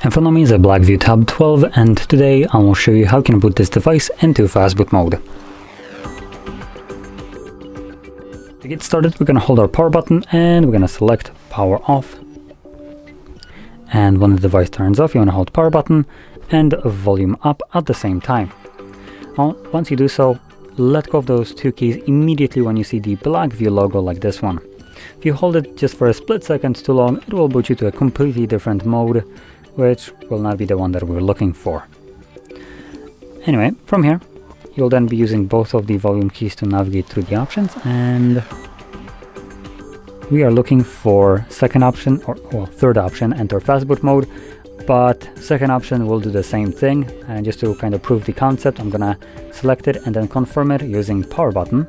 And follow me is a Blackview Tab 12, and today I will show you how you can boot this device into Fastboot mode. To get started, we're going to hold our power button and we're going to select power off. And when the device turns off, you want to hold power button and volume up at the same time. Well, once you do so, let go of those two keys immediately when you see the Blackview logo like this one. If you hold it just for a split second too long, it will boot you to a completely different mode, which will not be the one that we're looking for. Anyway, from here, you'll then be using both of the volume keys to navigate through the options, and we are looking for second option, or well, third option, enter Fastboot mode, but second option will do the same thing. And just to kind of prove the concept, I'm gonna select it and then confirm it using power button,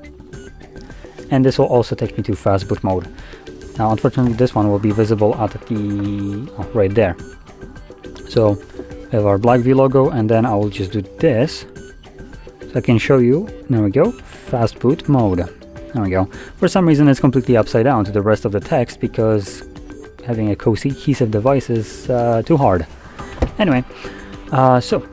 and this will also take me to Fastboot mode. Now unfortunately this one will be visible at the right there. So we have our Blackview logo, and then I will just do this so I can show you. There we go, Fastboot mode. There we go. For some reason it's completely upside down to the rest of the text because having a cohesive device is too hard. Anyway, so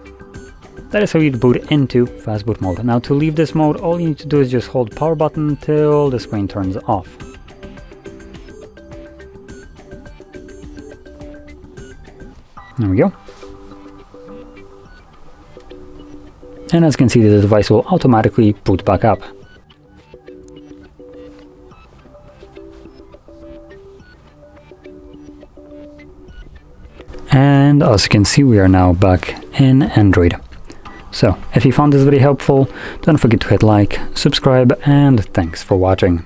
that is how you boot into Fastboot mode. Now to leave this mode, all you need to do is just hold power button till the screen turns off. There we go. And as you can see, the device will automatically boot back up. And as you can see, we are now back in Android. So if you found this very helpful, don't forget to hit like, subscribe, and thanks for watching.